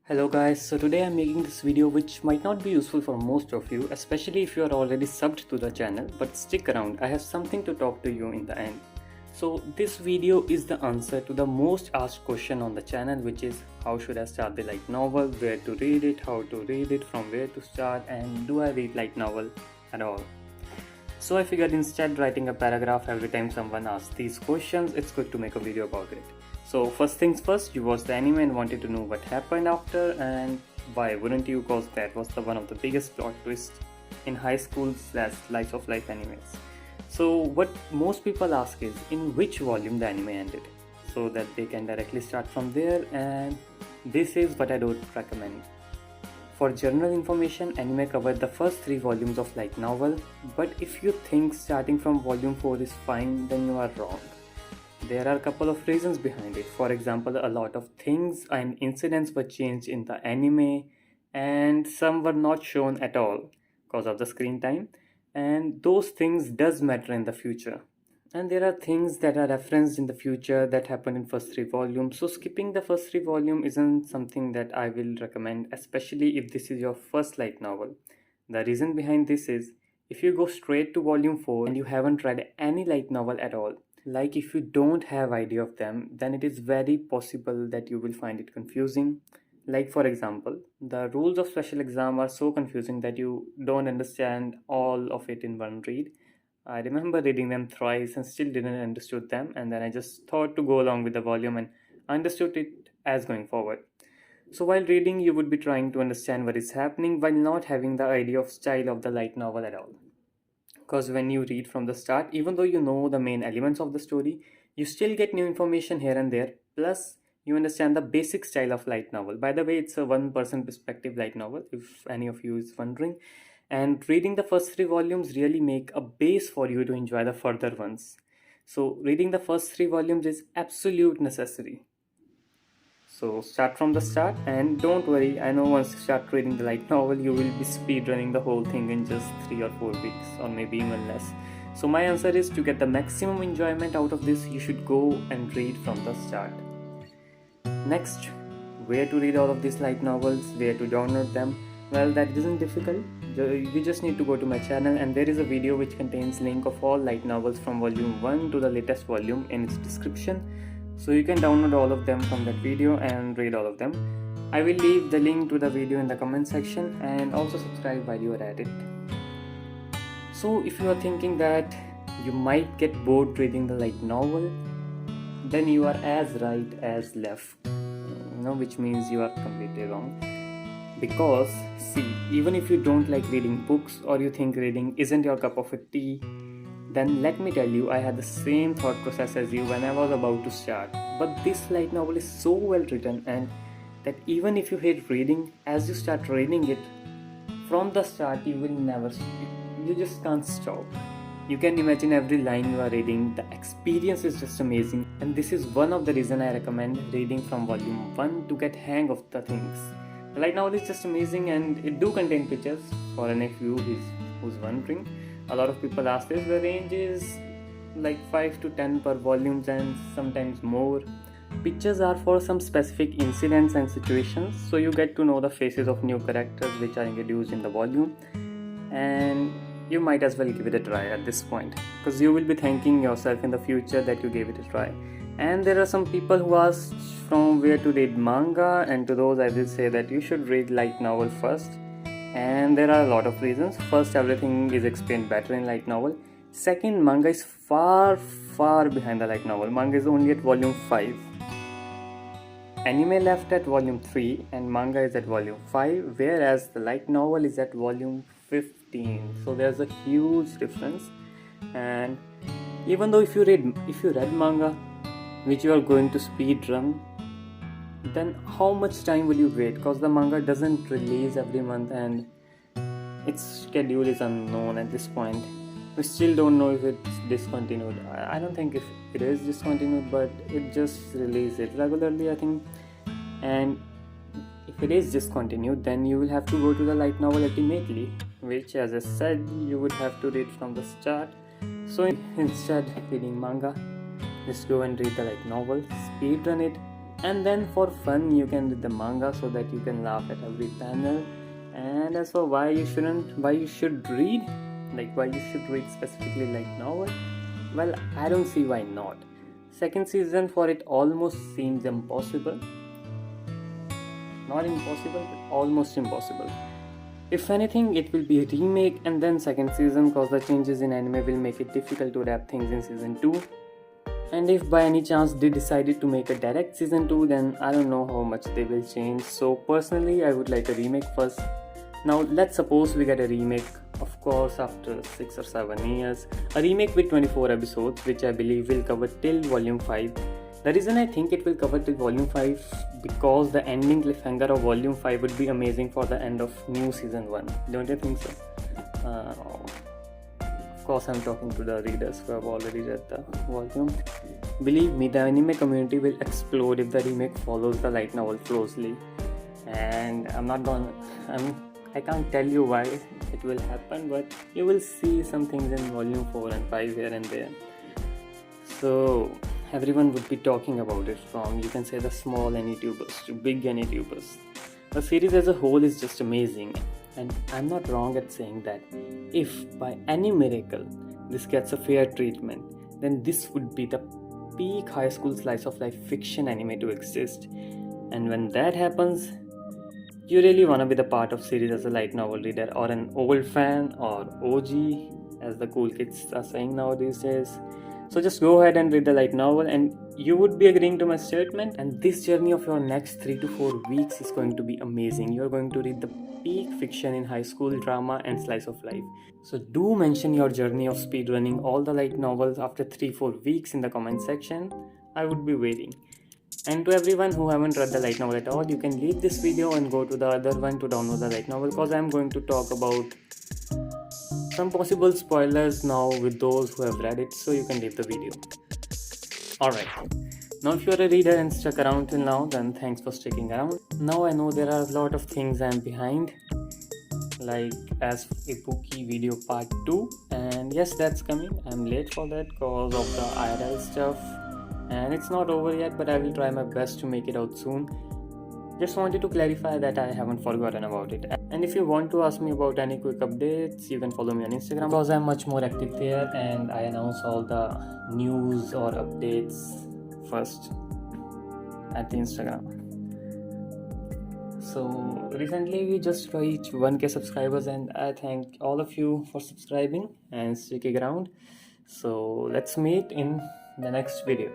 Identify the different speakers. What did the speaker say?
Speaker 1: Hello guys, so today I'm making this video which might not be useful for most of you, especially if you are already subbed to the channel, but stick around, I have something to talk to you in the end. So this video is the answer to the most asked question on the channel, which is how should I start the light novel, where to read it, how to read it, from where to start, and do I read light novel at all. So I figured instead writing a paragraph every time someone asks these questions, it's good to make a video about it. So first things first, you watched the anime and wanted to know what happened after, and why wouldn't you, cause that was one of the biggest plot twists in high school slash slice of life animes. So what most people ask is in which volume the anime ended, so that they can directly start from there, and this is what I don't recommend. For general information, anime covered the first 3 volumes of light novel, but if you think starting from volume 4 is fine, then you are wrong. There are a couple of reasons behind it. For example, a lot of things and incidents were changed in the anime, and some were not shown at all because of the screen time, and those things does matter in the future. And there are things that are referenced in the future that happen in first 3 volumes, so skipping the first 3 volume isn't something that I will recommend, especially if this is your first light novel. The reason behind this is if you go straight to volume 4 and you haven't read any light novel at all, like if you don't have idea of them, then it is very possible that you will find it confusing. Like for example, the rules of special exam are so confusing that you don't understand all of it in one read. I remember reading them thrice and still didn't understood them, and then I just thought to go along with the volume and understood it as going forward. So while reading, you would be trying to understand what is happening while not having the idea of style of the light novel at all. Because when you read from the start, even though you know the main elements of the story, you still get new information here and there. Plus, you understand the basic style of light novel. By the way, it's a one-person perspective light novel, if any of you is wondering. And reading the first 3 volumes really make a base for you to enjoy the further ones. So reading the first 3 volumes is absolute necessary. So start from the start, and don't worry, I know once you start reading the light novel, you will be speed running the whole thing in just 3 or 4 weeks, or maybe even less. So my answer is, to get the maximum enjoyment out of this, you should go and read from the start. Next, where to read all of these light novels, where to download them? Well, that isn't difficult. You just need to go to my channel, and there is a video which contains link of all light novels from volume 1 to the latest volume in its description. So you can download all of them from that video and read all of them. I will leave the link to the video in the comment section, and also subscribe while you are at it. So if you are thinking that you might get bored reading the light novel, then you are as right as left, which means you are completely wrong. Because see, even if you don't like reading books, or you think reading isn't your cup of tea, then let me tell you, I had the same thought process as you when I was about to start. But this light novel is so well written, and that even if you hate reading, as you start reading it from the start, you will never, you just can't stop. You can imagine every line you are reading. The experience is just amazing, and this is one of the reasons I recommend reading from volume 1 to get hang of the things. The light novel is just amazing, and it do contain pictures for any of you who's wondering. A lot of people ask this. The range is like 5 to 10 per volumes, and sometimes more. Pictures are for some specific incidents and situations, so you get to know the faces of new characters which are introduced in the volume, and you might as well give it a try at this point, because you will be thanking yourself in the future that you gave it a try. And there are some people who ask from where to read manga, and to those I will say that you should read light novel first. And there are a lot of reasons. First, everything is explained better in light novel. Second, manga is far behind the light novel. Manga is only at volume 5. Anime left at volume 3 and manga is at volume 5, whereas the light novel is at volume 15. So there's a huge difference. And even though if you read manga, which you are going to speed run, then how much time will you wait? Because the manga doesn't release every month, and its schedule is unknown at this point. We still don't know if it's discontinued. I don't think if it is discontinued, but it just releases it regularly, I think. And if it is discontinued, then you will have to go to the light novel ultimately, which, as I said, you would have to read from the start. So instead reading manga, just go and read the light novel, speed run it, And then for fun you can read the manga so that you can laugh at every panel. And as for why you should read, like why you should read specifically light novel, well, I don't see why not. Second season for it almost seems impossible. Not impossible, but almost impossible. If anything, it will be a remake and then second season, cause the changes in anime will make it difficult to adapt things in season 2. And if by any chance they decided to make a direct season 2, then I don't know how much they will change. So personally, I would like a remake first. Now let's suppose we get a remake, of course after 6 or 7 years. A remake with 24 episodes, which I believe will cover till volume 5. The reason I think it will cover till volume 5 because the ending cliffhanger of volume 5 would be amazing for the end of new season 1. Don't you think so? Of course I'm talking to the readers who have already read the volume. Believe me, the anime community will explode if the remake follows the light novel closely. And I can't tell you why it will happen, but you will see some things in volume 4 and 5 here and there. So everyone would be talking about it, from you can say the small AnyTubers to big AnyTubers. The series as a whole is just amazing, and I'm not wrong at saying that if by any miracle this gets a fair treatment, then this would be the peak high school slice of life fiction anime to exist. And when that happens, you really want to be the part of series as a light novel reader or an old fan or OG, as the cool kids are saying nowadays days. So just go ahead and read the light novel and you would be agreeing to my statement. And this journey of your next 3 to 4 weeks is going to be amazing. You're going to read the peak fiction in high school drama and slice of life. So do mention your journey of speedrunning all the light novels after 3-4 weeks in the comment section. I would be waiting. And to everyone who haven't read the light novel at all, you can leave this video and go to the other one to download the light novel, because I'm going to talk about some possible spoilers now with those who have read it, so you can leave the video. Alright, now if you're a reader and stuck around till now, then thanks for sticking around. Now I know there are a lot of things I'm behind, like as Ibuki video part 2, and yes, that's coming. I'm late for that because of the IRL stuff, and it's not over yet, but I will try my best to make it out soon. Just wanted to clarify that I haven't forgotten about it. And if you want to ask me about any quick updates, you can follow me on Instagram, because I'm much more active there and I announce all the news or updates first at the Instagram. So recently we just reached 1k subscribers, and I thank all of you for subscribing and sticking around. So let's meet in the next video.